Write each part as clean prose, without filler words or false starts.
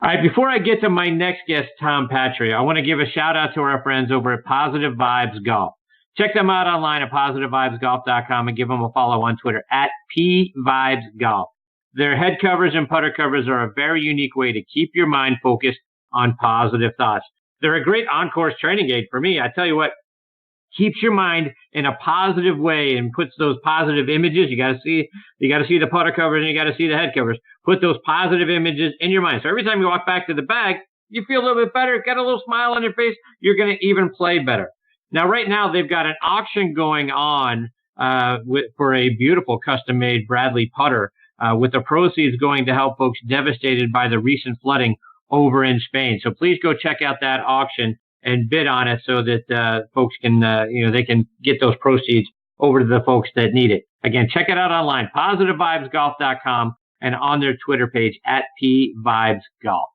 All right, before I get to my next guest, Tom Patri, I want to give a shout out to our friends over at Positive Vibes Golf. Check them out online at positivevibesgolf.com and give them a follow on Twitter at PVibesGolf. Their head covers and putter covers are a very unique way to keep your mind focused on positive thoughts. They're a great on-course training aid for me. I tell you what, keeps your mind in a positive way and puts those positive images. You got to see the putter covers and you got to see the head covers. Put those positive images in your mind. So every time you walk back to the bag, you feel a little bit better, got a little smile on your face. You're going to even play better. Now, right now, they've got an auction going on for a beautiful custom-made Bradley putter with the proceeds going to help folks devastated by the recent flooding over in Spain. So please go check out that auction and bid on it so that folks can, they can get those proceeds over to the folks that need it. Again, check it out online, positivevibesgolf.com, and on their Twitter page at PVibesGolf.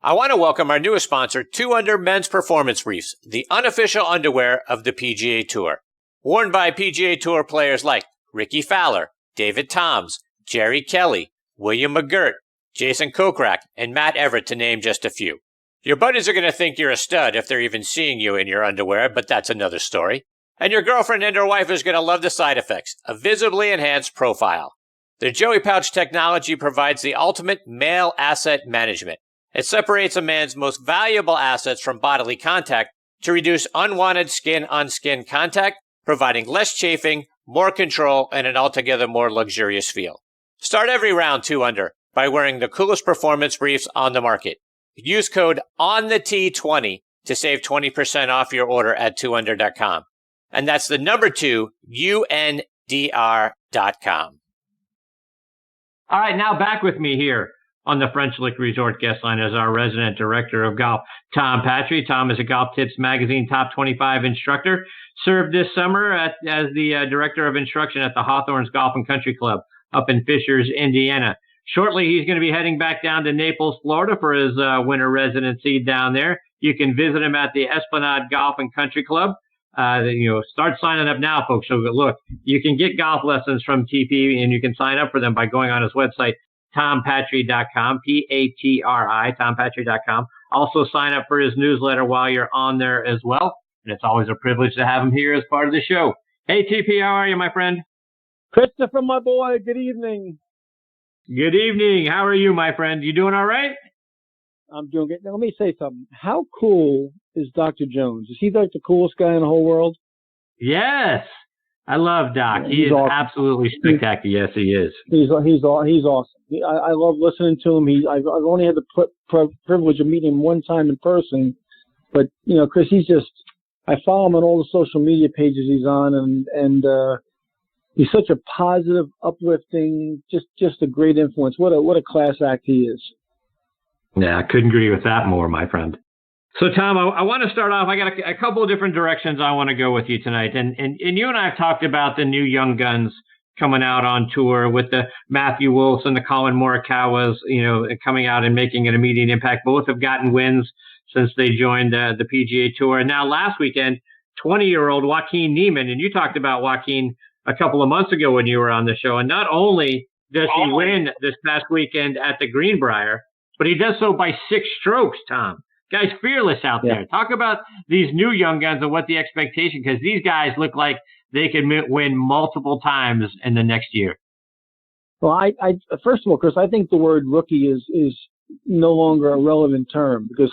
I want to welcome our newest sponsor, 2 Under Men's Performance Briefs, the unofficial underwear of the PGA Tour. Worn by PGA Tour players like Ricky Fowler, David Toms, Jerry Kelly, William McGirt, Jason Kokrak, and Matt Everett, to name just a few. Your buddies are going to think you're a stud if they're even seeing you in your underwear, but that's another story. And your girlfriend and her wife is going to love the side effects, a visibly enhanced profile. Their Joey Pouch technology provides the ultimate male asset management. It separates a man's most valuable assets from bodily contact to reduce unwanted skin-on-skin contact, providing less chafing, more control, and an altogether more luxurious feel. Start every round 2 under by wearing the coolest performance briefs on the market. Use code ONTHET20 to save 20% off your order at 2under.com. And that's the number 2, UNDR.com. All right, now back with me here on the French Lick Resort guest line is our resident director of golf, Tom Patri. Tom is a Golf Tips Magazine top 25 instructor. Served this summer as the director of instruction at the Hawthorns Golf and Country Club up in Fishers, Indiana. Shortly, he's going to be heading back down to Naples, Florida for his winter residency down there. You can visit him at the Esplanade Golf and Country Club. Start signing up now, folks. So look, you can get golf lessons from TP, and you can sign up for them by going on his website, tompatri.com, P-A-T-R-I, tompatri.com. Also sign up for his newsletter while you're on there as well. And it's always a privilege to have him here as part of the show. Hey, TP, how are you, my friend? Christopher, my boy, good evening. Good evening. How are you, my friend? You doing all right? I'm doing good. Now, let me say something. How cool is Dr. Jones? Is he like the coolest guy in the whole world? Yes. I love Doc. He is awesome. Absolutely spectacular. Yes, he is. He's awesome. I love listening to him. I've only had the privilege of meeting him one time in person. But, Chris, I follow him on all the social media pages he's on, and he's such a positive, uplifting, just a great influence. What a class act he is. Yeah, I couldn't agree with that more, my friend. So, Tom, I want to start off. I got a couple of different directions I want to go with you tonight. And you and I have talked about the new young guns coming out on tour with the Matthew Wolfs and the Colin Morikawas, coming out and making an immediate impact. Both have gotten wins since they joined the PGA Tour. And now last weekend, 20-year-old Joaquin Niemann, and you talked about Joaquin a couple of months ago when you were on the show. And not only does he win this past weekend at the Greenbrier, but he does so by 6 strokes, Tom. Guy's fearless out there. Talk about these new young guns and what the expectation, because these guys look like they could win multiple times in the next year. Well, I first of all, Chris, I think the word rookie is no longer a relevant term, because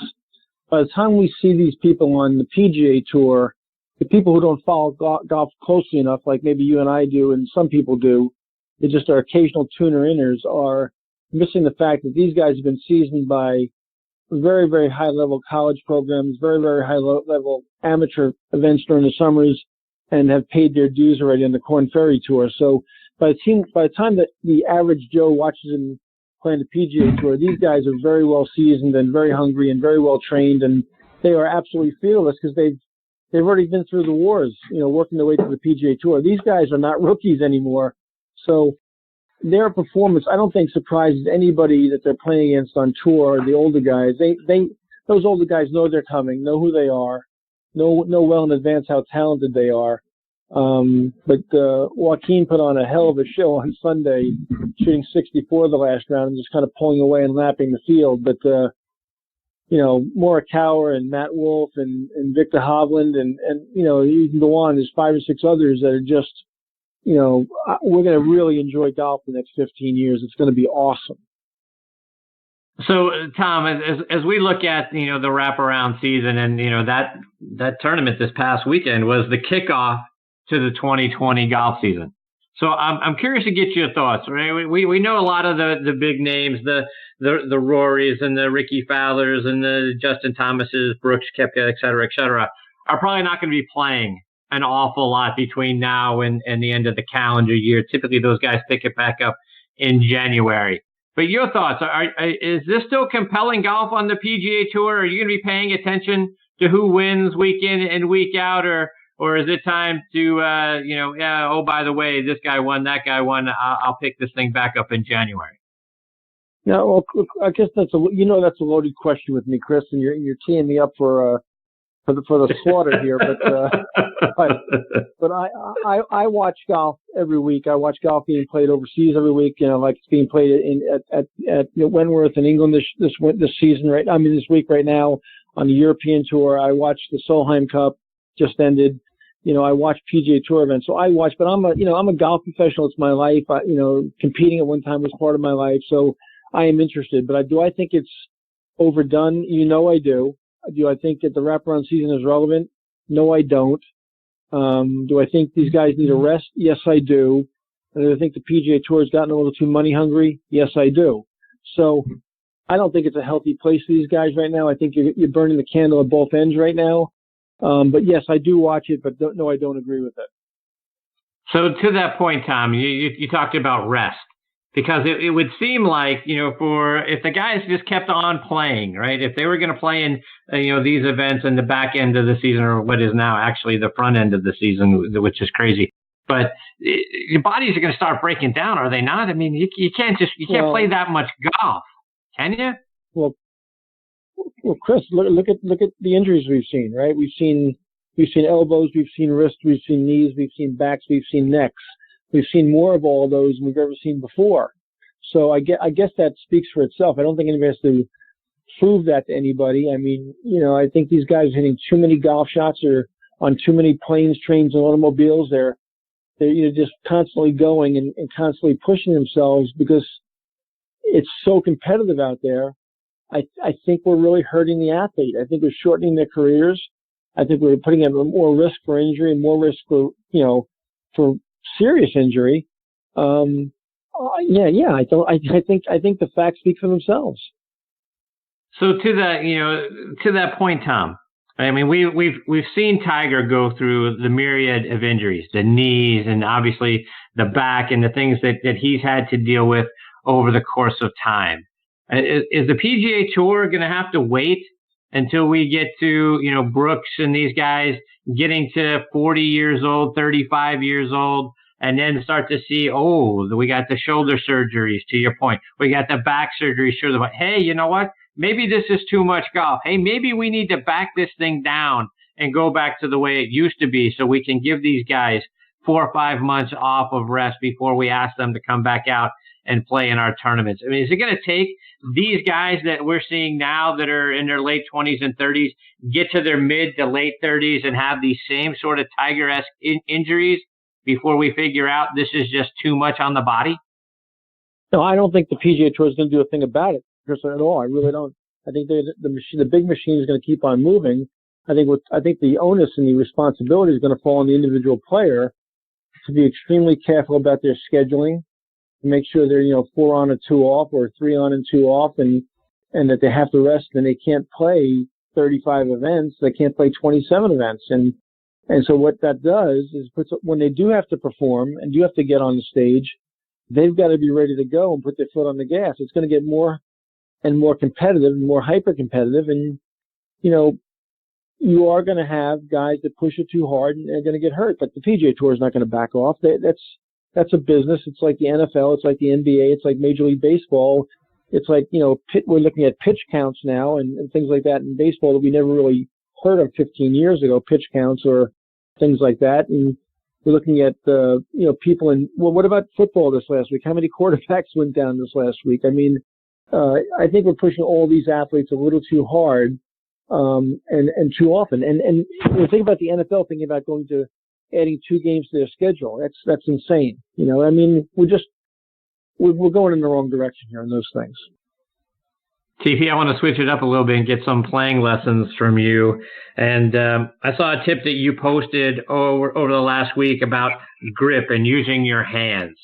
by the time we see these people on the PGA Tour, the people who don't follow golf closely enough, like maybe you and I do, and some people do, they just are occasional tuner-inners, are missing the fact that these guys have been seasoned by very, very high-level college programs, very, very high-level amateur events during the summers, and have paid their dues already on the Korn Ferry Tour. So by the time that the average Joe watches them playing the PGA Tour, these guys are very well seasoned and very hungry and very well trained, and they are absolutely fearless because they've already been through the wars, working their way to the PGA Tour. These guys are not rookies anymore. So their performance, I don't think, surprises anybody that they're playing against on tour. The older guys, those older guys know they're coming, know who they are, know well in advance how talented they are, But Joaquin put on a hell of a show on Sunday, shooting 64 the last round and just kind of pulling away and lapping the field. But, Morikawa and Matt Wolff and Victor Hovland and, you can go on. There's 5 or 6 others that are just, we're going to really enjoy golf the next 15 years. It's going to be awesome. So, Tom, as we look at, the wraparound season and, that tournament this past weekend was the kickoff to the 2020 golf season. So I'm curious to get your thoughts. Right? We know a lot of the big names, the Rorys and the Ricky Fowlers and the Justin Thomases, Brooks Koepka, et cetera, are probably not going to be playing an awful lot between now and the end of the calendar year. Typically, those guys pick it back up in January. But your thoughts, is this still compelling golf on the PGA Tour? Are you going to be paying attention to who wins week in and week out, or is it time to, by the way, this guy won, that guy won, I'll pick this thing back up in January? Yeah, well, I guess that's a loaded question with me, Chris, and you're teeing me up for the slaughter here. But I watch golf every week. I watch golf being played overseas every week. Like it's being played at Wentworth in England this season, right? I mean, this week right now on the European Tour. I watched the Solheim Cup just ended. I watch PGA Tour events. So I watch, but I'm a golf professional. It's my life. Competing at one time was part of my life. So I am interested, but do I think it's overdone? I do. Do I think that the wraparound season is relevant? No, I don't. Do I think these guys need a rest? Yes, I do. And do I think the PGA Tour has gotten a little too money hungry? Yes, I do. So I don't think it's a healthy place for these guys right now. I think you're burning the candle at both ends right now. But yes, I do watch it, but no, I don't agree with it. So to that point, Tom, you talked about rest. Because it would seem like, if the guys just kept on playing, right? If they were going to play in, these events in the back end of the season, or what is now actually the front end of the season, which is crazy. But your bodies are going to start breaking down, are they not? I mean, you can't play that much golf, can you? Well, Chris, look at the injuries we've seen, right? We've seen elbows, we've seen wrists, we've seen knees, we've seen backs, we've seen necks. We've seen more of all of those than we've ever seen before. So I guess that speaks for itself. I don't think anybody has to prove that to anybody. I mean, I think these guys are hitting too many golf shots or on too many planes, trains, and automobiles. They're just constantly going and constantly pushing themselves because it's so competitive out there. I think we're really hurting the athlete. I think we're shortening their careers. I think we're putting them at more risk for injury and more risk for serious injury. I think the facts speak for themselves. So to that point, Tom, I mean, we've seen Tiger go through the myriad of injuries, the knees and obviously the back and the things that he's had to deal with over the course of time. Is the PGA Tour going to have to wait until we get to, Brooks and these guys getting to 40 years old, 35 years old, and then start to see, we got the shoulder surgeries, to your point. We got the back surgery. Hey, you know what? Maybe this is too much golf. Hey, maybe we need to back this thing down and go back to the way it used to be so we can give these guys 4 or 5 months off of rest before we ask them to come back out and play in our tournaments. I mean, is it going to take these guys that we're seeing now that are in their late 20s and 30s get to their mid to late 30s and have these same sort of Tiger-esque injuries before we figure out this is just too much on the body? No, I don't think the PGA Tour is going to do a thing about it, Chris, at all. I really don't. I think the big machine is going to keep on moving. I think the onus and the responsibility is going to fall on the individual player to be extremely careful about their scheduling, to make sure they're 4 on and 2 off, or 3 on and 2 off, and that they have to rest and they can't play 35 events. They can't play 27 events, and so what that does is when they do have to perform and do have to get on the stage, they've got to be ready to go and put their foot on the gas. It's going to get more and more competitive and more hyper competitive, and you are going to have guys that push it too hard and they're going to get hurt. But the PGA Tour is not going to back off. That's a business. It's like the NFL. It's like the NBA. It's like Major League Baseball. It's like, we're looking at pitch counts now and things like that in baseball that we never really heard of 15 years ago, pitch counts or things like that. And We're looking at, people what about football this last week? How many quarterbacks went down this last week? I mean, I think we're pushing all these athletes a little too hard, and too often. And when you think about the NFL, thinking about adding 2 games to their schedule, that's insane. I mean, we're going in the wrong direction here on those things. TP, I want to switch it up a little bit and get some playing lessons from you. And I saw a tip that you posted over the last week about grip and using your hands.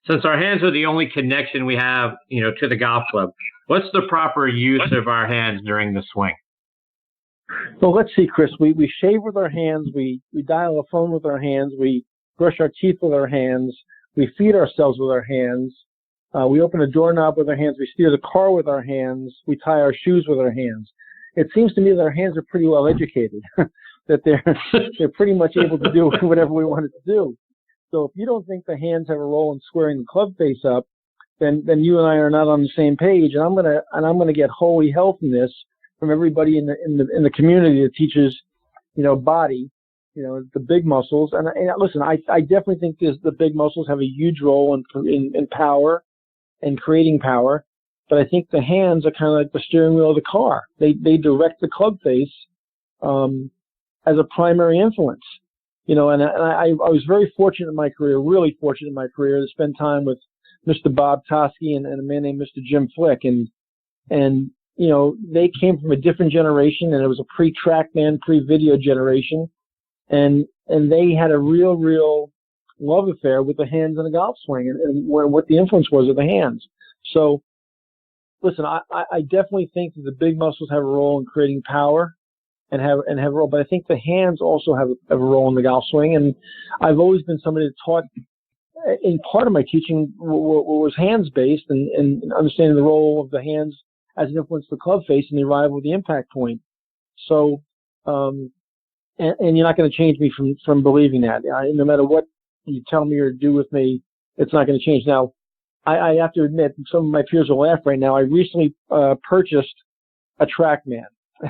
Since our hands are the only connection we have, to the golf club, what's the proper use of our hands during the swing? Well, let's see, Chris. We shave with our hands. We dial a phone with our hands. We brush our teeth with our hands. We feed ourselves with our hands. We open a doorknob with our hands. We steer the car with our hands. We tie our shoes with our hands. It seems to me that our hands are pretty well educated, that they're pretty much able to do whatever we want it to do. So if you don't think the hands have a role in squaring the club face up, then you and I are not on the same page. And I'm gonna get holy hell from this from everybody in the community that teaches, body, the big muscles. And listen, I definitely think the big muscles have a huge role in power and creating power. But I think the hands are kind of like the steering wheel of the car. They direct the club face as a primary influence. And I was very fortunate in my career, really fortunate in my career, to spend time with Mr. Bob Toski and a man named Mr. Jim Flick. And they came from a different generation, and it was a pre-TrackMan, pre-video generation. And they had a real love affair with the hands in a golf swing and what the influence was of the hands. So, listen, I definitely think that the big muscles have a role in creating power and have a role, but I think the hands also have a role in the golf swing. And I've always been somebody that taught, in part of my teaching was hands-based and understanding the role of the hands as it influenced the club face and the arrival of the impact point. So, and you're not going to change me from believing that. No matter what you tell me or do with me, it's not going to change. Now, I have to admit, some of my peers will laugh right now. I recently purchased a TrackMan.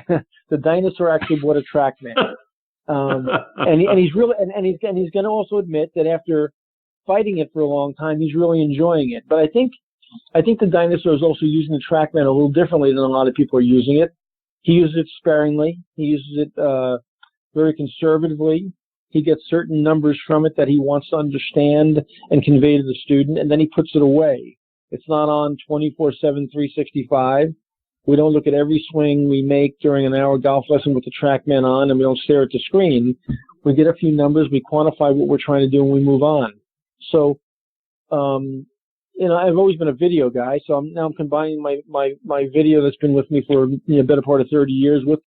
The dinosaur actually bought a TrackMan, and he's really and he's going to also admit that after fighting it for a long time, he's really enjoying it. But I think the dinosaur is also using the TrackMan a little differently than a lot of people are using it. He uses it sparingly. He uses it very conservatively. He gets certain numbers from it that he wants to understand and convey to the student, and then he puts it away. It's not on 24/7, 365. We don't look at every swing we make during an hour golf lesson with the TrackMan on, and we don't stare at the screen. We get a few numbers, we quantify what we're trying to do, and we move on. So, I've always been a video guy, so I'm combining my video that's been with me for a better part of 30 years with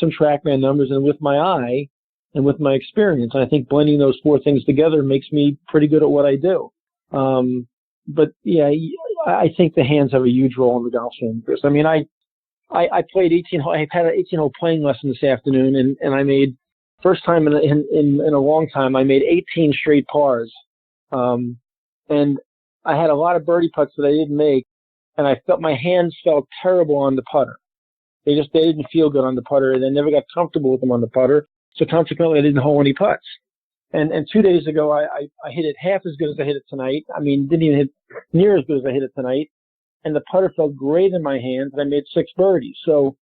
some TrackMan numbers and with my eye and with my experience. And I think blending those 4 things together makes me pretty good at what I do. But yeah, I think the hands have a huge role in the golf swing, Chris. I mean, I played 18 hole. I had an 18 hole playing lesson this afternoon, and I made, first time in a long time, I made 18 straight pars. And I had a lot of birdie putts that I didn't make, and I felt my hands felt terrible on the putter. They didn't feel good on the putter, and I never got comfortable with them on the putter. So consequently, I didn't hole any putts. And 2 days ago, I hit it half as good as I hit it tonight. I mean, didn't even hit near as good as I hit it tonight. And the putter felt great in my hands, and I made 6 birdies. So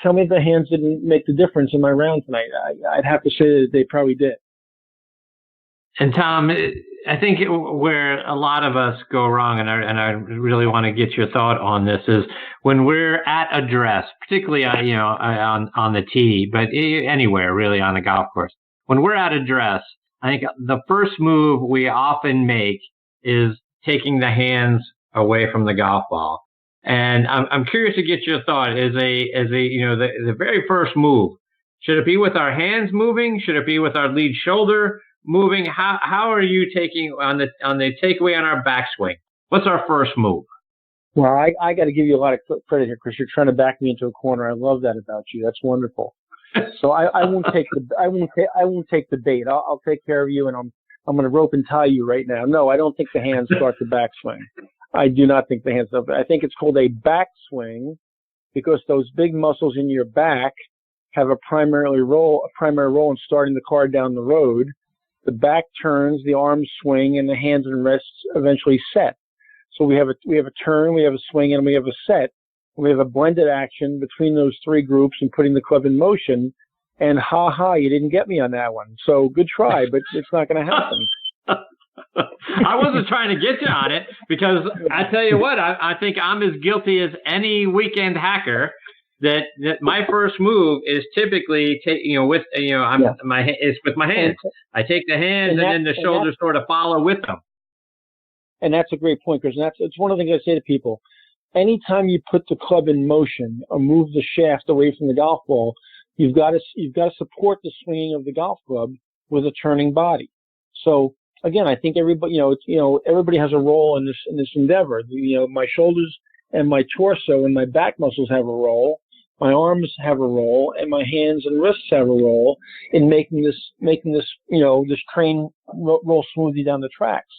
tell me if the hands didn't make the difference in my round tonight. I'd have to say that they probably did. And Tom, I think where a lot of us go wrong, and I really want to get your thought on this, is when we're at address, particularly on the tee, but anywhere really on a golf course. When we're at address, I think the first move we often make is taking the hands away from the golf ball. And I'm curious to get your thought as the very first move. Should it be with our hands moving? Should it be with our lead shoulder moving? How are you taking on the takeaway on our backswing? What's our first move? Well, I got to give you a lot of credit here, Chris. You're trying to back me into a corner. I love that about you. That's wonderful. So I won't take the bait. I'll take care of you, and I'm going to rope and tie you right now. No, I don't think the hands start the backswing. I do not think the hands start. I think it's called a backswing because those big muscles in your back have a primary role in starting the car down the road. the back turns, the arms swing, and the hands and wrists eventually set. So we have a turn, we have a swing, and we have a set. We have a blended action between those three groups and putting the club in motion. And you didn't get me on that one. So good try, but it's not going to happen. I wasn't trying to get you on it because I tell you what, I think I'm as guilty as any weekend hacker. That my first move is typically with my hands. I take the hands and then the shoulders sort of follow with them. And that's a great point, Chris. And it's one of the things I say to people. Anytime you put the club in motion or move the shaft away from the golf ball, you've got to support the swinging of the golf club with a turning body. So again, I think everybody has a role in this endeavor. My shoulders and my torso and my back muscles have a role. My arms have a role, and my hands and wrists have a role in making this train roll smoothly down the tracks.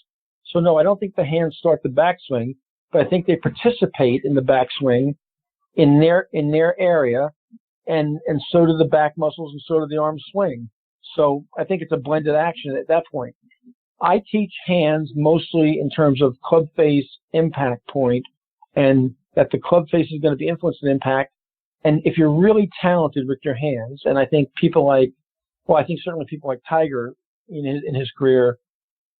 So no, I don't think the hands start the backswing, but I think they participate in the backswing in their area, and so do the back muscles and so do the arm swing. So I think it's a blended action at that point. I teach hands mostly in terms of club face impact point, and that the club face is going to be influenced in impact. And if you're really talented with your hands, and I think certainly people like Tiger in his career,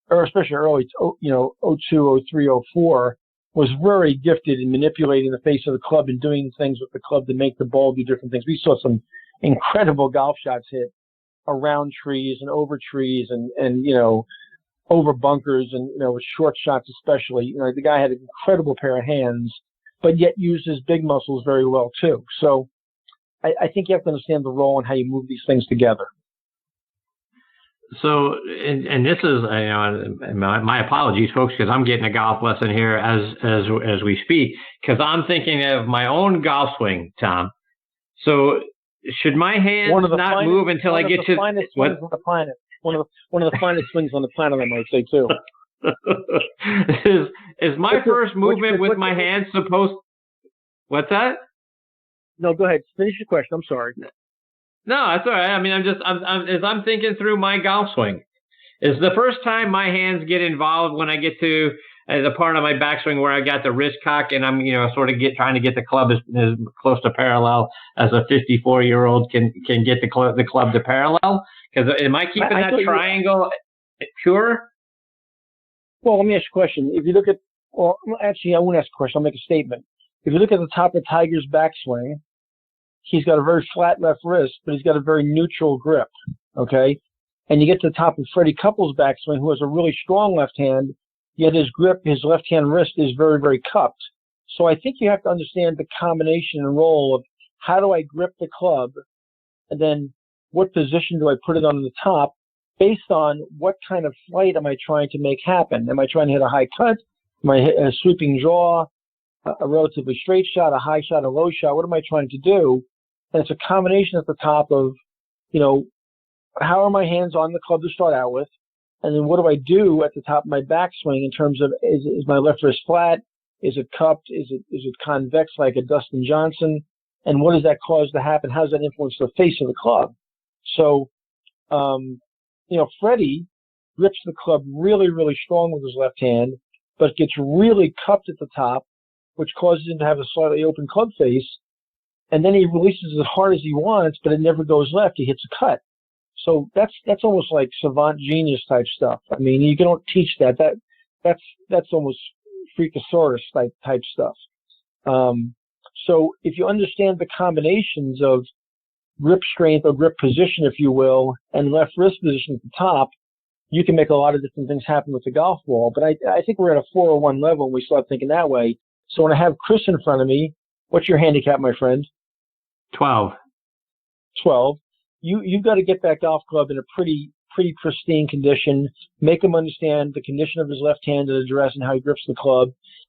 or especially early, 02, 03, 04, was very gifted in manipulating the face of the club and doing things with the club to make the ball do different things. We saw some incredible golf shots hit around trees and over trees and over bunkers and, with short shots especially. The guy had an incredible pair of hands, but yet used his big muscles very well too. So I think you have to understand the role and how you move these things together. So, and this is, my apologies, folks, because I'm getting a golf lesson here as we speak, because I'm thinking of my own golf swing, Tom. So, should my hands not move until I get to what? One of the finest swings on the planet, I might say too. Is my first movement with my hands supposed? What's that? No, go ahead. Finish your question. I'm sorry. No, that's all right. I mean, I'm thinking through my golf swing. Is the first time my hands get involved when I get to the part of my backswing where I got the wrist cock and I'm, sort of trying to get the club as close to parallel as a 54-year-old can get the club to parallel? Because am I keeping that triangle pure? Well, let me ask you a question. If you look at, I won't ask a question. I'll make a statement. If you look at the top of Tiger's backswing, he's got a very flat left wrist, but he's got a very neutral grip, okay? And you get to the top of Freddie Couples' backswing, who has a really strong left hand, yet his left-hand wrist is very, very cupped. So I think you have to understand the combination and role of how do I grip the club, and then what position do I put it on the top, based on what kind of flight am I trying to make happen. Am I trying to hit a high cut? Am I hit a sweeping draw, a relatively straight shot, a high shot, a low shot? What am I trying to do? And it's a combination at the top of, how are my hands on the club to start out with? And then what do I do at the top of my backswing in terms of, is my left wrist flat? Is it cupped? Is it convex like a Dustin Johnson? And what does that cause to happen? How does that influence the face of the club? So, Freddie grips the club really, really strong with his left hand, but gets really cupped at the top, which causes him to have a slightly open club face. And then he releases as hard as he wants, but it never goes left. He hits a cut. So that's almost like savant genius type stuff. I mean, you don't teach that. That's almost Freakosaurus type stuff. So if you understand the combinations of grip strength or grip position, if you will, and left wrist position at the top, you can make a lot of different things happen with the golf ball. But I think we're at a 401 level when we start thinking that way. So when I have Chris in front of me, what's your handicap, my friend? 12. 12. You've got to get that golf club in a pretty pristine condition, make him understand the condition of his left hand at address and how he grips the club,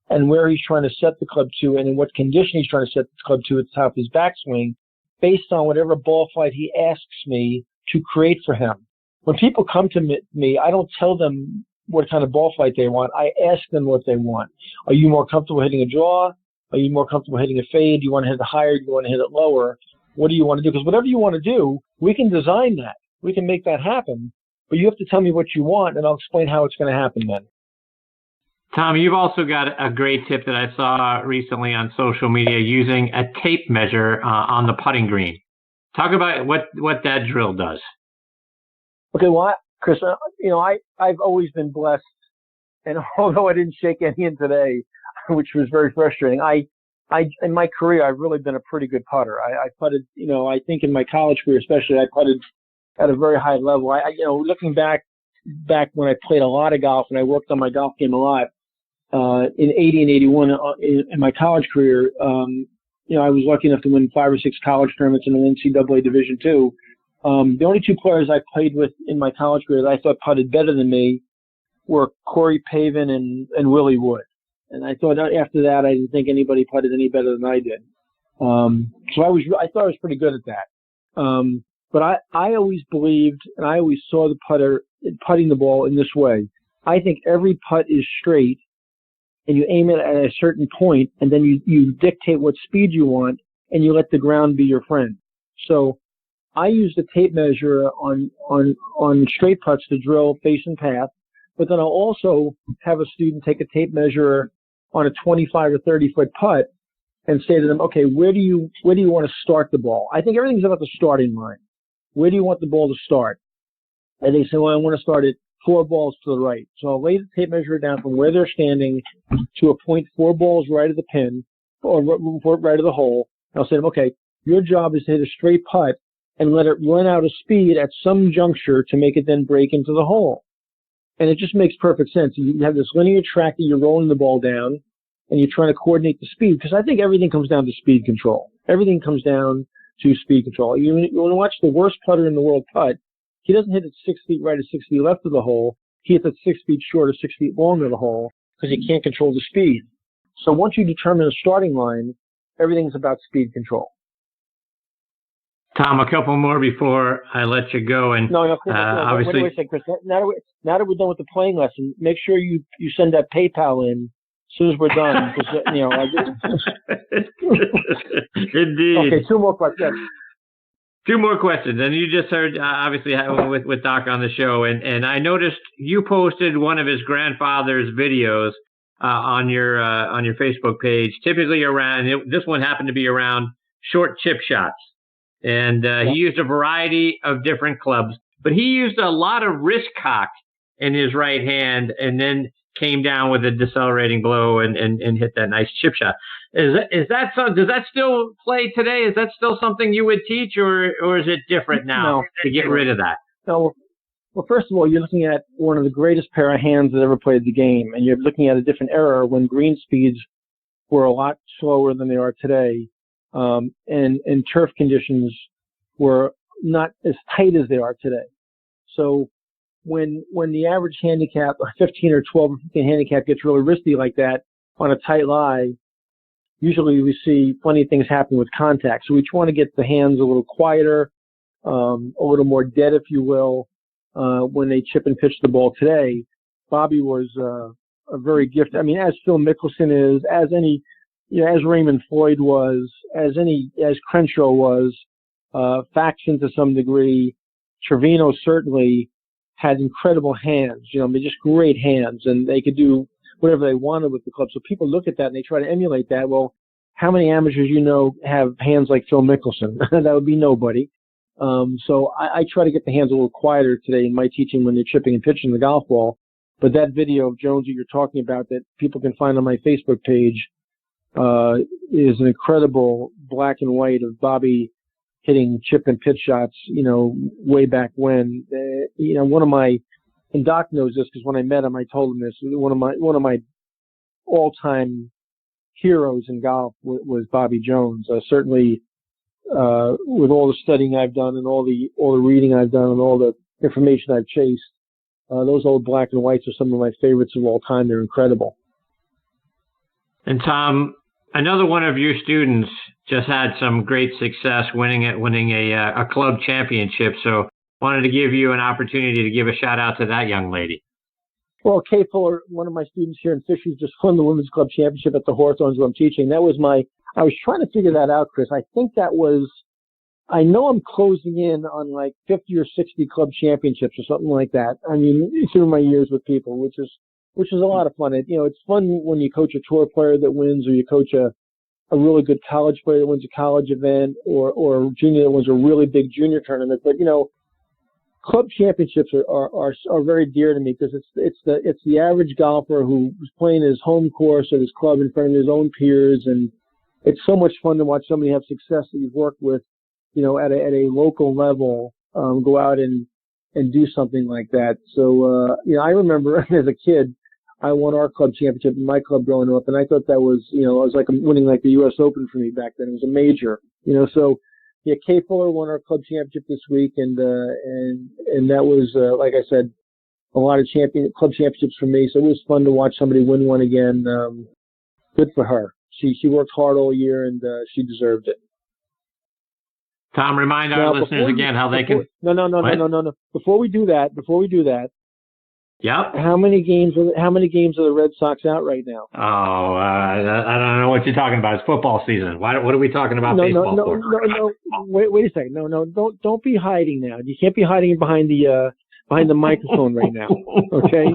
and where he's trying to set the club to, and in what condition he's trying to set the club to at the top of his backswing, based on whatever ball flight he asks me to create for him. When people come to me, I don't tell them what kind of ball flight they want. I ask them what they want. Are you more comfortable hitting a draw? Are you more comfortable hitting a fade? Do you want to hit it higher? Do you want to hit it lower? What do you want to do? Because whatever you want to do, we can design that. We can make that happen. but you have to tell me what you want, and I'll explain how it's going to happen then. Tom, you've also got a great tip that I saw recently on social media using a tape measure on the putting green. Talk about what that drill does. Okay, well, Chris, I've always been blessed, and although I didn't shake any in today, which was very frustrating, I in my career I've really been a pretty good putter. I putted, I think in my college career especially, I putted at a very high level. Looking back when I played a lot of golf and I worked on my golf game a lot, in 80 and 81 in my college career, I was lucky enough to win 5 or 6 college tournaments in an NCAA Division II. The only 2 players I played with in my college career that I thought putted better than me were Corey Pavin and Willie Wood. And I thought after that, I didn't think anybody putted any better than I did. So I thought I was pretty good at that. But I always believed, and I always saw the putter putting the ball in this way. I think every putt is straight, and you aim it at a certain point, and then you dictate what speed you want, and you let the ground be your friend. So I use the tape measure on straight putts to drill face and path, but then I'll also have a student take a tape measure on a 25 or 30 foot putt and say to them, okay, where do you want to start the ball? I think everything's about the starting line. Where do you want the ball to start? And they say, well, I want to start at 4 balls to the right. So I'll lay the tape measure down from where they're standing to a point 4 balls right of the pin or right of the hole. And I'll say to them, okay, your job is to hit a straight putt and let it run out of speed at some juncture to make it then break into the hole. And it just makes perfect sense. You have this linear track that you're rolling the ball down, and you're trying to coordinate the speed, because I think everything comes down to speed control. Everything comes down to speed control. You want to watch the worst putter in the world putt. He doesn't hit it 6 feet right or 6 feet left of the hole. He hits it 6 feet short or 6 feet long of the hole because he can't control the speed. So once you determine a starting line, everything's about speed control. Tom, a couple more before I let you go. And no, obviously, wait a second, Chris. Now that we're done with the playing lesson, make sure you send that PayPal in as soon as we're done. Indeed. Okay, 2 more questions. 2 more questions. And you just heard, obviously, with Doc on the show. And I noticed you posted one of his grandfather's videos on your Facebook page, typically around, this one happened to be around short chip shots. And he used a variety of different clubs, but he used a lot of wrist cock in his right hand and then came down with a decelerating blow and hit that nice chip shot. Is that so? Does that still play today? Is that still something you would teach, or is it different now to get rid of that? No. Well, first of all, you're looking at one of the greatest pair of hands that ever played the game, and you're looking at a different era when green speeds were a lot slower than they are today. And turf conditions were not as tight as they are today. So when the average handicap, 15 or 12 or 15 handicap gets really risky like that on a tight lie, usually we see plenty of things happen with contact. So we want to get the hands a little quieter, a little more dead, if you will, when they chip and pitch the ball today. Bobby was a very gifted, as Phil Mickelson is, as Raymond Floyd was, as Crenshaw was, Faxon to some degree, Trevino certainly had incredible hands, just great hands, and they could do whatever they wanted with the club. So people look at that and they try to emulate that. Well, how many amateurs have hands like Phil Mickelson? That would be nobody. So I try to get the hands a little quieter today in my teaching when they're chipping and pitching the golf ball. But that video of Jones that you're talking about that people can find on my Facebook page is an incredible black and white of Bobby hitting chip and pitch shots, way back when. One of my, and Doc knows this because when I met him, I told him this. One of my all-time heroes in golf was Bobby Jones. Certainly, with all the studying I've done and all the reading I've done and all the information I've chased, those old black and whites are some of my favorites of all time. They're incredible. And Tom, another one of your students just had some great success winning a club championship. So wanted to give you an opportunity to give a shout out to that young lady. Well, Kay Fuller, one of my students here in Fishers, just won the Women's Club Championship at the Hawthorns where I'm teaching. I was trying to figure that out, Chris. I think that was I know I'm closing in on like 50 or 60 club championships or something like that. I mean, through my years with people, which is a lot of fun. It's fun when you coach a tour player that wins, or you coach a really good college player that wins a college event, or a junior that wins a really big junior tournament. But club championships are very dear to me, because it's the average golfer who's playing his home course at his club in front of his own peers, and it's so much fun to watch somebody have success that you've worked with, at a local level, go out and do something like that. So, I remember as a kid, I won our club championship in my club growing up, and I thought that was, it was like winning like the U.S. Open for me back then. It was a major, so yeah, Kay Fuller won our club championship this week, and that was, like I said, a lot of club championships for me. So it was fun to watch somebody win one again. Good for her. She worked hard all year, and she deserved it. Tom, remind our listeners again how they can. No. Before we do that. Yep. How many games are the Red Sox out right now? Oh, I don't know what you're talking about. It's football season. What are we talking about baseball for? No. Wait a second. No. Don't be hiding now. You can't be hiding behind the microphone right now. Okay.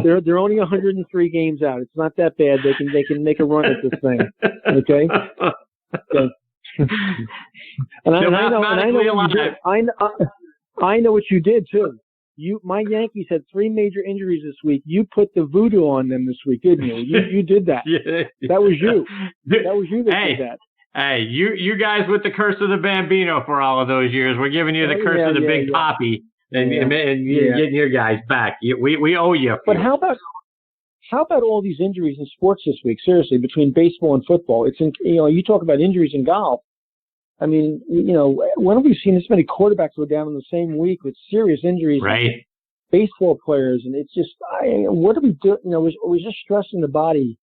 They're only 103 games out. It's not that bad. They can make a run at this thing. Okay. And I know what you did too. My Yankees had 3 major injuries this week. You put the voodoo on them this week, didn't you? You did that. Yeah. That was you. That was you that did that. Hey, you guys with the curse of the Bambino for all of those years. We're giving you the curse of the Big Poppy, and you're getting your guys back. We owe you. But how about all these injuries in sports this week? Seriously, between baseball and football, you talk about injuries in golf. I mean, when have we seen this many quarterbacks go down in the same week with serious injuries? Right. Baseball players, and it's just, what do we do? We're just stressing the body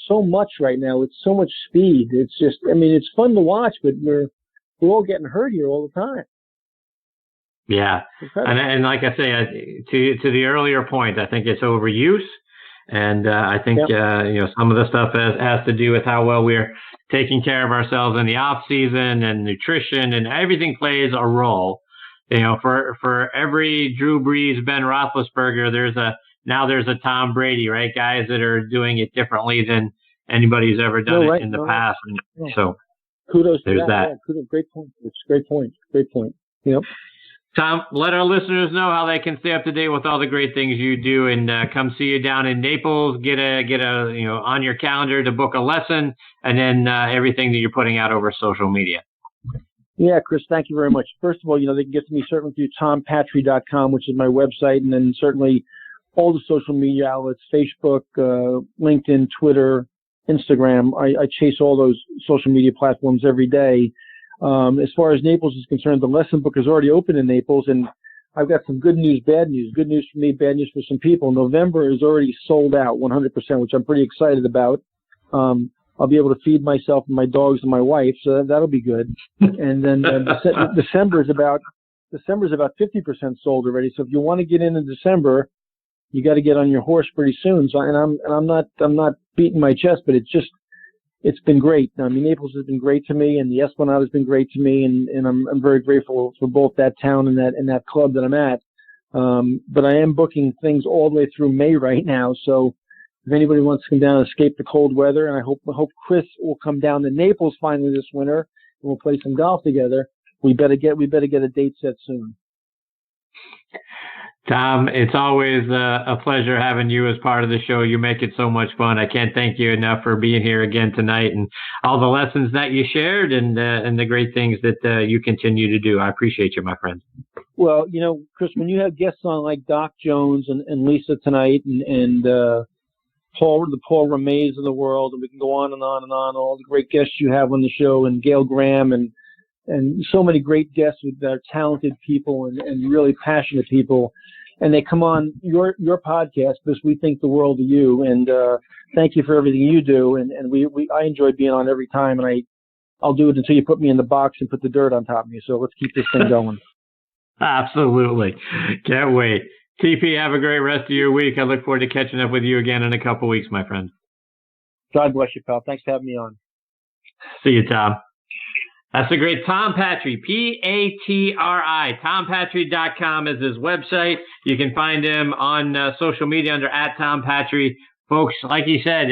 so much right now with so much speed. It's just, it's fun to watch, but we're all getting hurt here all the time. Yeah, and like I say, to the earlier point, I think it's overuse. And I think, some of the stuff has to do with how well we're taking care of ourselves in the off season, and nutrition, and everything plays a role. For every Drew Brees, Ben Roethlisberger, there's a Tom Brady, right? Guys that are doing it differently than anybody's ever done it in the past. And so kudos. There's that. Yeah, kudos. Great point. It's a great point. Yep. Tom, let our listeners know how they can stay up to date with all the great things you do, and come see you down in Naples. Get a on your calendar to book a lesson, and then everything that you're putting out over social media. Yeah, Chris, thank you very much. First of all, they can get to me certainly through tompatri.com, which is my website, and then certainly all the social media outlets: Facebook, LinkedIn, Twitter, Instagram. I chase all those social media platforms every day. As far as Naples is concerned, the lesson book is already open in Naples, and I've got some good news, bad news. Good news for me, bad news for some people. November is already sold out 100%, which I'm pretty excited about. I'll be able to feed myself and my dogs and my wife, so that'll be good. And then December is about 50% sold already. So if you want to get in December, you got to get on your horse pretty soon. So, I'm not beating my chest, but it's been great. Naples has been great to me, and the Esplanade has been great to me, and I'm very grateful for both that town and that club that I'm at. But I am booking things all the way through May right now. So if anybody wants to come down and escape the cold weather, and I hope Chris will come down to Naples finally this winter, and we'll play some golf together. We better get a date set soon. Tom, it's always a pleasure having you as part of the show. You make it so much fun. I can't thank you enough for being here again tonight, and all the lessons that you shared, and the great things that you continue to do. I appreciate you, my friend. Well, Chris, when you have guests on like Doc Jones and Lisa tonight, and the Paul Ramez of the world, and we can go on and on and on, all the great guests you have on the show, and Gail Graham, and so many great guests that are talented people and really passionate people. And they come on your podcast because we think the world of you. And thank you for everything you do. And I enjoy being on every time. And I'll do it until you put me in the box and put the dirt on top of me. So let's keep this thing going. Absolutely. Can't wait. TP, have a great rest of your week. I look forward to catching up with you again in a couple weeks, my friend. God bless you, pal. Thanks for having me on. See you, Tom. That's a great Tom Patri, Patri. TomPatri.com is his website. You can find him on social media under @TomPatri. Folks, like he said,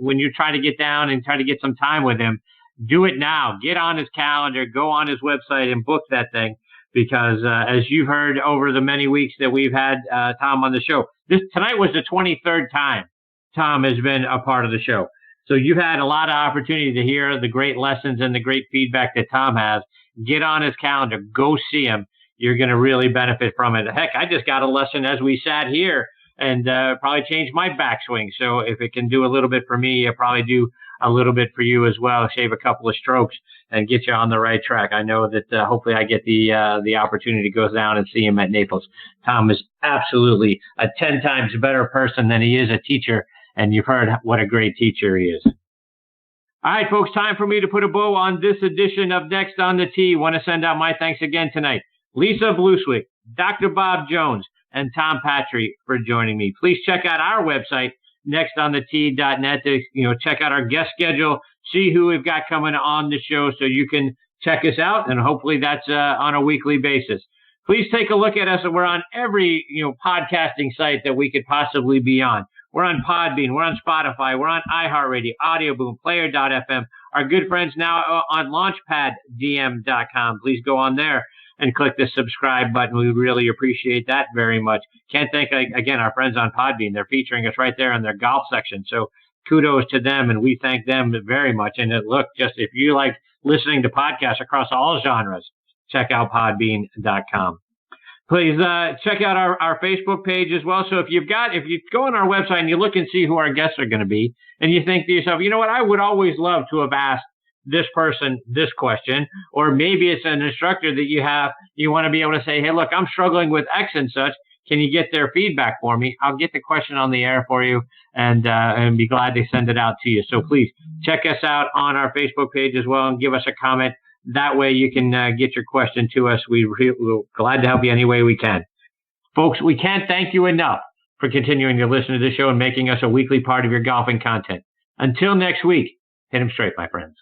when you try to get down and try to get some time with him, do it now. Get on his calendar, go on his website and book that thing. Because as you've heard over the many weeks that we've had Tom on the show, tonight was the 23rd time Tom has been a part of the show. So you've had a lot of opportunity to hear the great lessons and the great feedback that Tom has. Get on his calendar. Go see him. You're going to really benefit from it. Heck, I just got a lesson as we sat here and probably changed my backswing. So if it can do a little bit for me, it'll probably do a little bit for you as well. Shave a couple of strokes and get you on the right track. I know that hopefully I get the opportunity to go down and see him at Naples. Tom is absolutely a 10 times better person than he is a teacher. And you've heard what a great teacher he is. All right, folks, time for me to put a bow on this edition of Next on the Tee. Want to send out my thanks again tonight. Lisa Blueswick, Dr. Bob Jones, and Tom Patri for joining me. Please check out our website, nextonthetee.net, to check out our guest schedule, see who we've got coming on the show so you can check us out, and hopefully that's on a weekly basis. Please take a look at us. We're on every podcasting site that we could possibly be on. We're on Podbean, we're on Spotify, we're on iHeartRadio, AudioBoom, Player.fm. Our good friends now on LaunchpadDM.com. Please go on there and click the subscribe button. We really appreciate that very much. Can't thank, again, our friends on Podbean. They're featuring us right there in their golf section. So kudos to them, and we thank them very much. And look, just if you like listening to podcasts across all genres, check out Podbean.com. Please check out our Facebook page as well. So if you go on our website and you look and see who our guests are going to be, and you think to yourself, you know what, I would always love to have asked this person this question, or maybe it's an instructor that you want to be able to say, hey, look, I'm struggling with X and such. Can you get their feedback for me? I'll get the question on the air for you and be glad to send it out to you. So please check us out on our Facebook page as well and give us a comment. That way you can get your question to us. We're glad to help you any way we can. Folks, we can't thank you enough for continuing to listen to this show and making us a weekly part of your golfing content. Until next week, hit 'em straight, my friends.